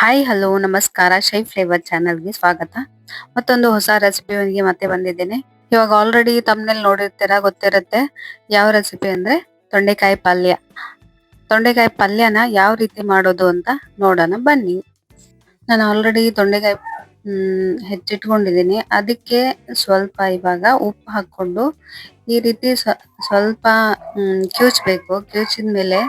Hi hello ನಮಸ್ಕಾರ ಶೈ flavour ಚಾನಲ್ಗೆ ಸ್ವಾಗತ. ಮತ್ತೊಂದು ಹೊಸ ರೆಸಿಪಿಯೊಂದಿಗೆ ಮತ್ತೆ ಬಂದಿದ್ದೇನೆ. ಇವಾಗ ಆಲ್ರೆಡಿ ತಮ್ಮನೇಲಿ ನೋಡಿರ್ತೀರಾ, ಗೊತ್ತಿರುತ್ತೆ ಯಾವ ರೆಸಿಪಿ ಅಂದ್ರೆ ತೊಂಡೆಕಾಯಿ ಪಲ್ಯ. ತೊಂಡೆಕಾಯಿ ಪಲ್ಯನ ಯಾವ ರೀತಿ ಮಾಡೋದು ಅಂತ ನೋಡೋಣ ಬನ್ನಿ. ನಾನು ಆಲ್ರೆಡಿ ತೊಂಡೆಕಾಯಿ ಹೆಚ್ಚಿಟ್ಕೊಂಡಿದ್ದೀನಿ. ಅದಕ್ಕೆ ಸ್ವಲ್ಪ ಇವಾಗ ಉಪ್ಪು ಹಾಕೊಂಡು ಈ ರೀತಿ ಸ್ವಲ್ಪ ಕಿವುಚ್ಬೇಕು. ಕಿವುಚಿದ್ಮೇಲೆ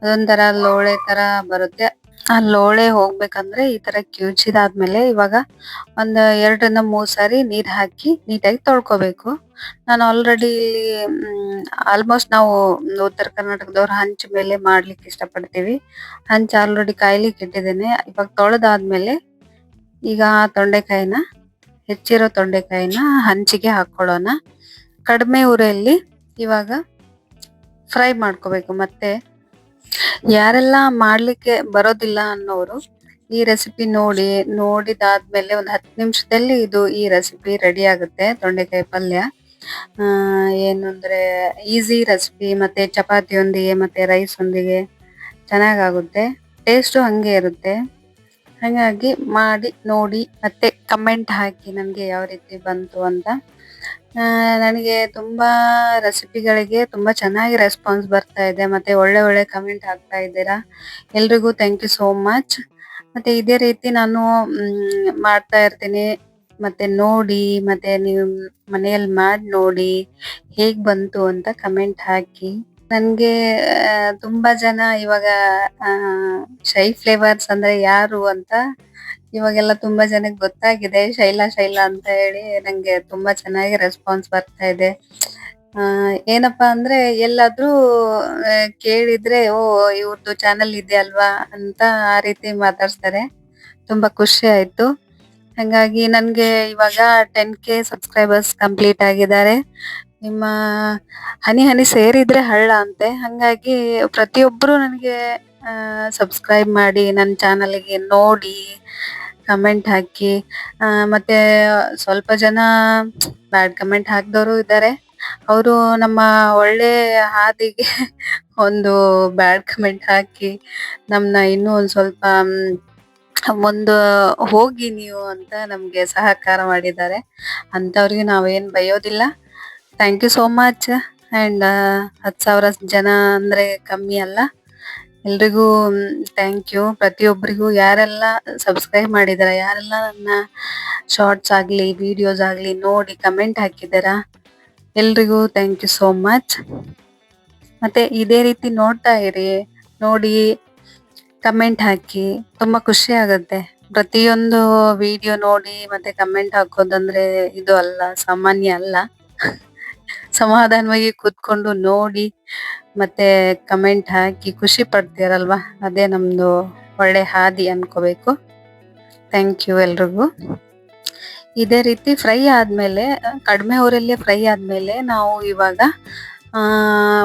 ಅದೊಂಥರ ಲೋಳೆ ತರ ಬರುತ್ತೆ. ಆ ಲೋಳೆ ಹೋಗ್ಬೇಕಂದ್ರೆ ಈ ತರ ಕಿವುಚಿದಾದ್ಮೇಲೆ ಇವಾಗ ಒಂದ್ 2 ರಿಂದ 3 ಸಾರಿ ನೀರ್ ಹಾಕಿ ನೀಟಾಗಿ ತೊಳ್ಕೊಬೇಕು. ನಾನು ಆಲ್ರೆಡಿ ಇಲ್ಲಿ ಆಲ್ಮೋಸ್ಟ್ ನಾವು ಉತ್ತರ ಕರ್ನಾಟಕದವ್ರು ಹಂಚ್ ಮೇಲೆ ಮಾಡ್ಲಿಕ್ಕೆ ಇಷ್ಟಪಡ್ತೀವಿ. ಹಂಚ್ ಆಲ್ರೆಡಿ ಕಾಯ್ಲಿಕ್ಕೆ ಇಟ್ಟಿದ್ದೇನೆ. ಇವಾಗ ತೊಳೆದಾದ್ಮೇಲೆ ಈಗ ಆ ತೊಂಡೆಕಾಯಿನ ಹೆಚ್ಚಿರೋ ತೊಂಡೆಕಾಯಿನ ಹಂಚಿಗೆ ಹಾಕೊಳ್ಳೋಣ. ಕಡಿಮೆ ಉರಿಯಲ್ಲಿ ಇವಾಗ ಫ್ರೈ ಮಾಡ್ಕೋಬೇಕು. ಮತ್ತೆ ಯಾರೆಲ್ಲ ಮಾಡ್ಲಿಕ್ಕೆ ಬರೋದಿಲ್ಲ ಅನ್ನೋರು ಈ ರೆಸಿಪಿ ನೋಡಿದಾದ್ಮೇಲೆ ಒಂದು 10 ನಿಮಿಷದಲ್ಲಿ ಈ ರೆಸಿಪಿ ರೆಡಿ ಆಗುತ್ತೆ. ತೊಂಡೆಕಾಯಿ ಪಲ್ಯ ಏನು ಅಂದ್ರೆ ಈಸಿ ರೆಸಿಪಿ. ಮತ್ತೆ ಚಪಾತಿಯೊಂದಿಗೆ ಮತ್ತೆ ರೈಸ್ ಒಂದಿಗೆ ಚೆನ್ನಾಗಾಗುತ್ತೆ. ಟೇಸ್ಟು ಹಂಗೆ ಇರುತ್ತೆ. ಹಾಗಾಗಿ ಮಾಡಿ ನೋಡಿ ಮತ್ತೆ ಕಮೆಂಟ್ ಹಾಕಿ ನನಗೆ ಯಾವ ರೀತಿ ಬಂತು ಅಂತ. ನನಗೆ ತುಂಬಾ ರೆಸಿಪಿಗಳಿಗೆ ತುಂಬಾ ಚೆನ್ನಾಗಿ ರೆಸ್ಪಾನ್ಸ್ ಬರ್ತಾ ಇದೆ. ಮತ್ತೆ ಒಳ್ಳೆ ಕಮೆಂಟ್ ಹಾಕ್ತಾ ಇದ್ದೀರಾ. ಎಲ್ರಿಗೂ ಥ್ಯಾಂಕ್ ಯು ಸೋ ಮಚ್. ಮತ್ತೆ ಇದೇ ರೀತಿ ನಾನು ಮಾಡ್ತಾ ಇರ್ತೀನಿ. ಮತ್ತೆ ನೋಡಿ, ಮತ್ತೆ ನೀವು ಮನೆಯಲ್ಲಿ ಮಾಡಿ ನೋಡಿ ಹೇಗ್ ಬಂತು ಅಂತ ಕಮೆಂಟ್ ಹಾಕಿ. ನನ್ಗೆ ತುಂಬಾ ಜನ ಇವಾಗ ಶೈ ಫ್ಲೇವರ್ಸ್ ಅಂದ್ರೆ ಯಾರು ಅಂತ ಇವಾಗೆಲ್ಲ ತುಂಬಾ ಜನಕ್ಕೆ ಗೊತ್ತಾಗಿದೆ. ಶೈಲಾ ಅಂತ ಹೇಳಿ ನಂಗೆ ತುಂಬಾ ಚೆನ್ನಾಗಿ ರೆಸ್ಪಾನ್ಸ್ ಬರ್ತಾ ಇದೆ. ಏನಪ್ಪಾ ಅಂದ್ರೆ ಎಲ್ಲಾದ್ರೂ ಕೇಳಿದ್ರೆ ಓ ಇವ್ರದ್ದು ಚಾನಲ್ ಇದೆ ಅಲ್ವಾ ಅಂತ ಆ ರೀತಿ ಮಾತಾಡ್ಸ್ತಾರೆ. ತುಂಬಾ ಖುಷಿ ಆಯ್ತು. ಹಂಗಾಗಿ ನನ್ಗೆ ಇವಾಗ 10K ಸಬ್ಸ್ಕ್ರೈಬರ್ಸ್ ಕಂಪ್ಲೀಟ್ ಆಗಿದ್ದಾರೆ. ನಿಮ್ಮ ಹನಿ ಸೇರಿದ್ರೆ ಹಳ್ಳ ಅಂತೆ. ಹಂಗಾಗಿ ಪ್ರತಿಯೊಬ್ರು ನನಗೆ ಸಬ್ಸ್ಕ್ರೈಬ್ ಮಾಡಿ ನನ್ನ ಚಾನಲ್ಗೆ ನೋಡಿ ಕಮೆಂಟ್ ಹಾಕಿ. ಮತ್ತೆ ಸ್ವಲ್ಪ ಜನ ಬ್ಯಾಡ್ ಕಮೆಂಟ್ ಹಾಕ್ದವರು ಇದ್ದಾರೆ. ಅವರು ನಮ್ಮ ಒಳ್ಳೆ ಹಾದಿಗೆ ಒಂದು ಬ್ಯಾಡ್ ಕಮೆಂಟ್ ಹಾಕಿ ನಮ್ನ ಇನ್ನೂ ಒಂದ್ ಸ್ವಲ್ಪ ಒಂದು ಹೋಗಿ ನೀವು ಅಂತ ನಮ್ಗೆ ಸಹಕಾರ ಮಾಡಿದ್ದಾರೆ. ಅಂತವ್ರಿಗೆ ನಾವೇನ್ ಬೈಯೋದಿಲ್ಲ. Thank you so much. And 10,000 ಜನ ಅಂದ್ರೆ ಕಮ್ಮಿ ಅಲ್ಲ. ಎಲ್ರಿಗೂ ಥ್ಯಾಂಕ್ ಯು. ಪ್ರತಿಯೊಬ್ಬರಿಗೂ ಯಾರೆಲ್ಲ ಸಬ್ಸ್ಕ್ರೈಬ್ ಮಾಡಿದಾರ, ಯಾರೆಲ್ಲ ನನ್ನ ಶಾರ್ಟ್ಸ್ ಆಗ್ಲಿ ವಿಡಿಯೋಸ್ ಆಗ್ಲಿ ನೋಡಿ ಕಮೆಂಟ್ ಹಾಕಿದಾರ, ಎಲ್ರಿಗೂ ಥ್ಯಾಂಕ್ ಯು ಸೋ ಮಚ್. ಮತ್ತೆ ಇದೇ ರೀತಿ ನೋಡ್ತಾ ಇರಿ, ನೋಡಿ ಕಮೆಂಟ್ ಹಾಕಿ. ತುಂಬಾ ಖುಷಿ ಆಗುತ್ತೆ. ಪ್ರತಿಯೊಂದು ವಿಡಿಯೋ ನೋಡಿ ಮತ್ತೆ ಕಮೆಂಟ್ ಹಾಕೋದಂದ್ರೆ ಇದು ಅಲ್ಲ, ಸಾಮಾನ್ಯ ಅಲ್ಲ. ಸಮಾಧಾನವಾಗಿ ಕೂತ್ಕೊಂಡು ನೋಡಿ ಮತ್ತೆ ಕಮೆಂಟ್ ಹಾಕಿ ಖುಷಿ ಪಡ್ತೀರಲ್ವಾ, ಅದೇ ನಮ್ದು ಒಳ್ಳೆ ಹಾದಿ ಅನ್ಕೋಬೇಕು. ಥ್ಯಾಂಕ್ ಯು ಎಲ್ರಿಗೂ. ಇದೇ ರೀತಿ ಫ್ರೈ ಆದ್ಮೇಲೆ, ಕಡಿಮೆ ಊರಲ್ಲಿ ಫ್ರೈ ಆದ್ಮೇಲೆ ನಾವು ಇವಾಗ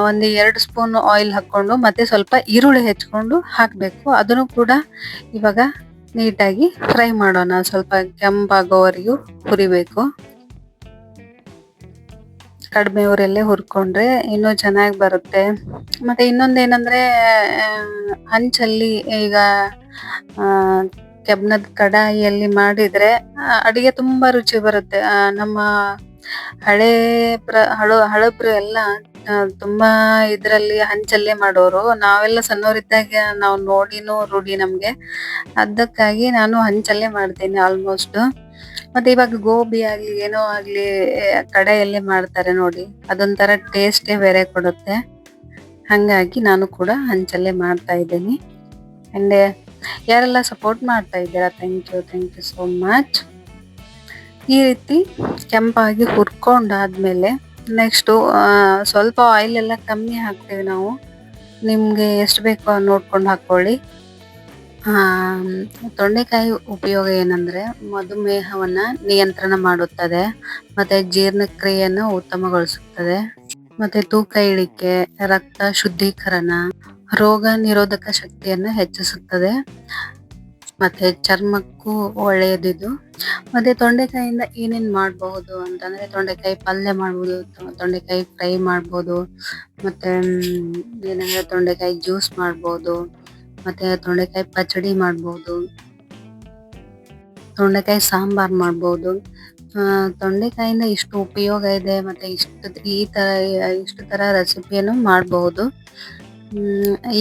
ಒಂದು 2 ಸ್ಪೂನ್ ಆಯಿಲ್ ಹಾಕೊಂಡು ಮತ್ತೆ ಸ್ವಲ್ಪ ಈರುಳ್ಳಿ ಹೆಚ್ಕೊಂಡು ಹಾಕ್ಬೇಕು. ಅದನ್ನು ಕೂಡ ಇವಾಗ ನೀಟಾಗಿ ಫ್ರೈ ಮಾಡೋಣ. ಸ್ವಲ್ಪ ಕೆಂಪಾಗೋವರೆಗೂ ಹುರಿಬೇಕು. ಕಡಿಮೆ ಊರಲ್ಲೇ ಹುರ್ಕೊಂಡ್ರೆ ಇನ್ನೂ ಚೆನ್ನಾಗಿ ಬರುತ್ತೆ. ಮತ್ತೆ ಇನ್ನೊಂದೇನಂದ್ರೆ ಹಂಚಲ್ಲಿ ಈಗ ಕೆಬ್ನದ ಕಡಾಯಿಯಲ್ಲಿ ಮಾಡಿದ್ರೆ ಅಡಿಗೆ ತುಂಬಾ ರುಚಿ ಬರುತ್ತೆ. ನಮ್ಮ ಹಳಬ್ರು ಎಲ್ಲ ತುಂಬಾ ಇದ್ರಲ್ಲಿ ಹಂಚಲ್ಲೇ ಮಾಡೋರು. ನಾವೆಲ್ಲ ಸಣ್ಣವರಿದ್ದಾಗ ನಾವು ನೋಡಿನೂ ರೂಢಿ ನಮ್ಗೆ. ಅದಕ್ಕಾಗಿ ನಾನು ಹಂಚಲ್ಲೇ ಮಾಡ್ತೀನಿ ಆಲ್ಮೋಸ್ಟ್. ಮತ್ತೆ ಇವಾಗ ಗೋಬಿ ಆಗ್ಲಿ ಏನೋ ಆಗ್ಲಿ ಕಡಾಯಲ್ಲೇ ಮಾಡ್ತಾರೆ ನೋಡಿ, ಅದೊಂಥರ ಟೇಸ್ಟೇ ಬೇರೆ ಕೊಡುತ್ತೆ. ಹಂಗಾಗಿ ನಾನು ಕೂಡ ಹಂಚಲ್ಲೇ ಮಾಡ್ತಾ ಇದ್ದೀನಿ. ಅಂಡ್ ಯಾರೆಲ್ಲ ಸಪೋರ್ಟ್ ಮಾಡ್ತಾ ಇದ್ದೀರಾ, ಥ್ಯಾಂಕ್ ಯು ಸೋ ಮಚ್. ಈ ರೀತಿ ಕೆಂಪಾಗಿ ಹುರ್ಕೊಂಡಾದ್ಮೇಲೆ ನೆಕ್ಸ್ಟು ಸ್ವಲ್ಪ ಆಯಿಲ್ ಎಲ್ಲ ಕಮ್ಮಿ ಹಾಕ್ತೀವಿ ನಾವು. ನಿಮ್ಗೆ ಎಷ್ಟು ಬೇಕೋ ನೋಡ್ಕೊಂಡು ಹಾಕೊಳ್ಳಿ. ತೊಂಡೆಕಾಯಿ ಉಪಯೋಗ ಏನಂದ್ರೆ ಮಧುಮೇಹವನ್ನ ನಿಯಂತ್ರಣ ಮಾಡುತ್ತದೆ, ಮತ್ತೆ ಜೀರ್ಣಕ್ರಿಯೆಯನ್ನು ಉತ್ತಮಗೊಳಿಸುತ್ತದೆ, ಮತ್ತೆ ತೂಕ ಇಳಿಕೆ, ರಕ್ತ ಶುದ್ಧೀಕರಣ, ರೋಗ ನಿರೋಧಕ ಶಕ್ತಿಯನ್ನು ಹೆಚ್ಚಿಸುತ್ತದೆ, ಮತ್ತೆ ಚರ್ಮಕ್ಕೂ ಒಳ್ಳೆಯದಿದು. ಮತ್ತೆ ತೊಂಡೆಕಾಯಿಂದ ಏನೇನ್ ಮಾಡಬಹುದು ಅಂತಂದ್ರೆ ತೊಂಡೆಕಾಯಿ ಪಲ್ಯ ಮಾಡ್ಬೋದು, ತೊಂಡೆಕಾಯಿ ಫ್ರೈ ಮಾಡ್ಬೋದು, ಮತ್ತೆ ಏನಂದ್ರೆ ತೊಂಡೆಕಾಯಿ ಜ್ಯೂಸ್ ಮಾಡ್ಬೋದು, ಮತ್ತೆ ತೊಂಡೆಕಾಯಿ ಪಚಡಿ ಮಾಡ್ಬೋದು, ತೊಂಡೆಕಾಯಿ ಸಾಂಬಾರ್ ಮಾಡ್ಬೋದು. ತೊಂಡೆಕಾಯಿಂದ ಇಷ್ಟು ಉಪಯೋಗ ಇದೆ, ಮತ್ತೆ ಇಷ್ಟು ತರ ರೆಸಿಪಿಯನ್ನು ಮಾಡಬಹುದು.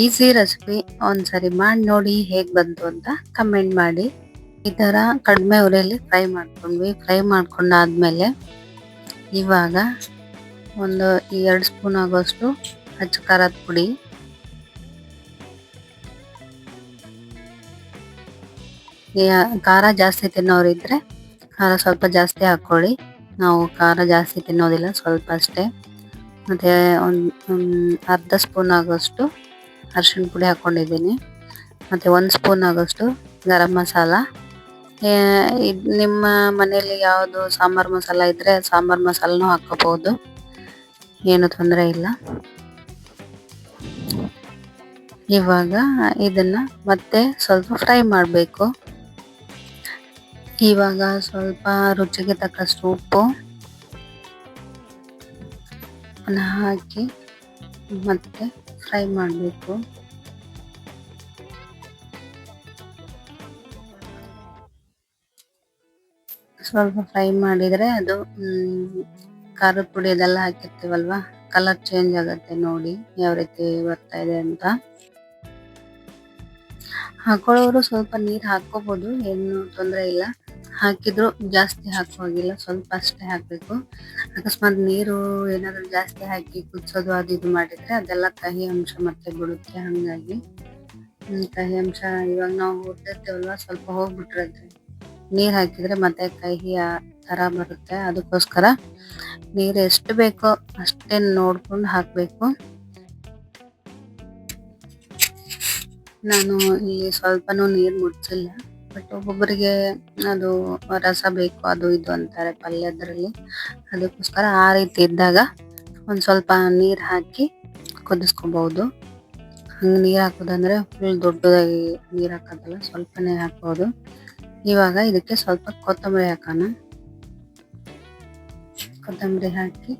Easy recipe. ಒಂದ್ಸರಿ ಮಾಡಿ ನೋಡಿ ಹೇಗ್ ಬಂತು ಅಂತ ಕಮೆಂಟ್ ಮಾಡಿ. ಈ ತರ ಕಡಿಮೆ ಉರಿಯಲ್ಲಿ ಫ್ರೈ ಮಾಡ್ಕೊಂಡ್ವಿ. ಫ್ರೈ ಮಾಡ್ಕೊಂಡಾದ್ಮೇಲೆ ಇವಾಗ ಒಂದು 2 ಸ್ಪೂನ್ ಆಗೋಷ್ಟು ಅಚ್ಚ ಖಾರದ ಪುಡಿ, ಖಾರ ಜಾಸ್ತಿ ತಿನ್ನೋರಿದ್ರೆ ಖಾರ ಸ್ವಲ್ಪ ಜಾಸ್ತಿ ಹಾಕೊಳ್ಳಿ. ನಾವು ಖಾರ ಜಾಸ್ತಿ ತಿನ್ನೋದಿಲ್ಲ, ಸ್ವಲ್ಪ ಅಷ್ಟೇ. ಮತ್ತೆ ಅರ್ಧ ಸ್ಪೂನ್ ಆಗೋಷ್ಟು ಅರಿಶಿಣ ಪುಡಿ ಹಾಕೊಂಡಿದ್ದೀನಿ. ಮತ್ತೆ 1 ಸ್ಪೂನ್ ಆಗೋಷ್ಟು ಗರಂ ಮಸಾಲ. ನಿಮ್ಮ ಮನೆಯಲ್ಲಿ ಯಾವುದು ಸಾಂಬಾರ್ ಮಸಾಲ ಇದ್ರೆ ಸಾಂಬಾರ್ ಮಸಾಲನೂ ಹಾಕೋಬಹುದು, ಏನು ತೊಂದರೆ ಇಲ್ಲ. ಇವಾಗ ಇದನ್ನ ಮತ್ತೆ ಸ್ವಲ್ಪ ಫ್ರೈ ಮಾಡಬೇಕು. ಇವಾಗ ಸ್ವಲ್ಪ ರುಚಿಗೆ ತಕ್ಕಷ್ಟು ಉಪ್ಪು ಹಾಕಿ ಮತ್ತೆ ಫ್ರೈ ಮಾಡಬೇಕು. ಸ್ವಲ್ಪ ಫ್ರೈ ಮಾಡಿದ್ರೆ ಅದು ಖಾರದ ಪುಡಿ ಅದೆಲ್ಲ ಹಾಕಿರ್ತೀವಲ್ವಾ, ಕಲರ್ ಚೇಂಜ್ ಆಗುತ್ತೆ. ನೋಡಿ ಯಾವ ರೀತಿ ಬರ್ತಾ ಇದೆ ಅಂತ. ಹಾಕೊಳ್ಳೋರು ಸ್ವಲ್ಪ ನೀರು ಹಾಕೋಬಹುದು, ಏನು ತೊಂದರೆ ಇಲ್ಲ. ಹಾಕಿದ್ರು ಜಾಸ್ತಿ ಹಾಕುವಾಗಿಲ್ಲ, ಸ್ವಲ್ಪ ಅಷ್ಟೇ ಹಾಕಬೇಕು. ಅಕಸ್ಮಾತ್ ನೀರು ಏನಾದ್ರು ಜಾಸ್ತಿ ಹಾಕಿ ಕುದಿಸೋದು ಅದು ಇದು ಮಾಡಿದ್ರೆ ಅದೆಲ್ಲ ಕಹಿ ಅಂಶ ಮತ್ತೆ ಬಿಡುತ್ತೆ. ಹಂಗಾಗಿ ಕಹಿ ಅಂಶ ಇವಾಗ ನಾವು ಹುರಿದಿರ್ತೀವಲ್ವ, ಸ್ವಲ್ಪ ಹೋಗ್ಬಿಟ್ಟಿರುತ್ತೆ. ನೀರ್ ಹಾಕಿದ್ರೆ ಮತ್ತೆ ಕಹಿ ತರ ಬರುತ್ತೆ. ಅದಕ್ಕೋಸ್ಕರ ನೀರು ಎಷ್ಟು ಬೇಕೋ ಅಷ್ಟೇ ನೋಡ್ಕೊಂಡು ಹಾಕ್ಬೇಕು. ನಾನು ಇಲ್ಲಿ ಸ್ವಲ್ಪನೂ ನೀರು ಮುಡ್ಸಿಲ್ಲ, ಬಟ್ ಒಬ್ಬೊಬ್ಬರಿಗೆ ಅದು ರಸ ಬೇಕು ಅದು ಇದು ಅಂತಾರೆ ಪಲ್ಯದ್ರಲ್ಲಿ. ಅದಕ್ಕೋಸ್ಕರ ಆ ರೀತಿ ಇದ್ದಾಗ ಒಂದ್ ಸ್ವಲ್ಪ ನೀರ್ ಹಾಕಿ ಕುದಿಸ್ಕೋಬಹುದು. ಹಂಗೆ ನೀರ್ ಹಾಕೋದಂದ್ರೆ ಫುಲ್ ದೊಡ್ಡದಾಗಿ ನೀರ್ ಹಾಕೋದಲ್ಲ, ಸ್ವಲ್ಪನೇ ಹಾಕೋದು. ಇವಾಗ ಇದಕ್ಕೆ ಸ್ವಲ್ಪ ಕೊತ್ತಂಬರಿ ಹಾಕೋಣ. ಕೊತ್ತಂಬರಿ ಹಾಕಿ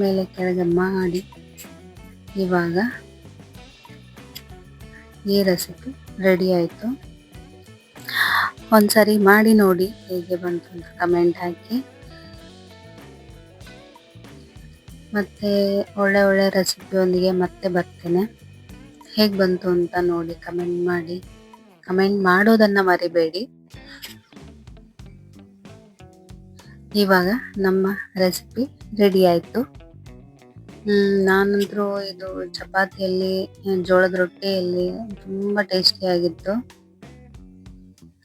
ಮೇಲೆ ಕೆಳಗೆ ಮಾಡಿ ಇವಾಗ ಈ ರೆಸಿಪಿ ರೆಡಿ ಆಯ್ತು. ಒಂದ್ಸರಿ ಮಾಡಿ ನೋಡಿ ಹೇಗೆ ಬಂತು ಅಂತ ಕಮೆಂಟ್ ಹಾಕಿ. ಮತ್ತೆ ಒಳ್ಳೆ ರೆಸಿಪಿಯೊಂದಿಗೆ ಮತ್ತೆ ಬರ್ತೇನೆ. ಹೇಗೆ ಬಂತು ಅಂತ ನೋಡಿ ಕಮೆಂಟ್ ಮಾಡಿ. ಕಮೆಂಟ್ ಮಾಡೋದನ್ನ ಮರಿಬೇಡಿ. ಇವಾಗ ನಮ್ಮ ರೆಸಿಪಿ ರೆಡಿ ಆಯ್ತು. ನಾನಂತರೂ ಇದು ಚಪಾತಿಯಲ್ಲಿ, ಜೋಳದ ರೊಟ್ಟಿಯಲ್ಲಿ ತುಂಬಾ ಟೇಸ್ಟಿ ಆಗಿತ್ತು.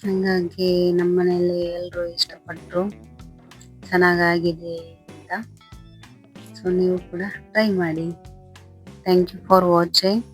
ಹಂಗಾಗಿ ನಮ್ಮ ಮನೆಯಲ್ಲಿ ಎಲ್ಲರೂ ಇಷ್ಟಪಟ್ಟರು, ಚೆನ್ನಾಗಾಗಿದೆ ಅಂತ. ಸೊ ನೀವು ಕೂಡ ಟ್ರೈ ಮಾಡಿ. Thank you for watching.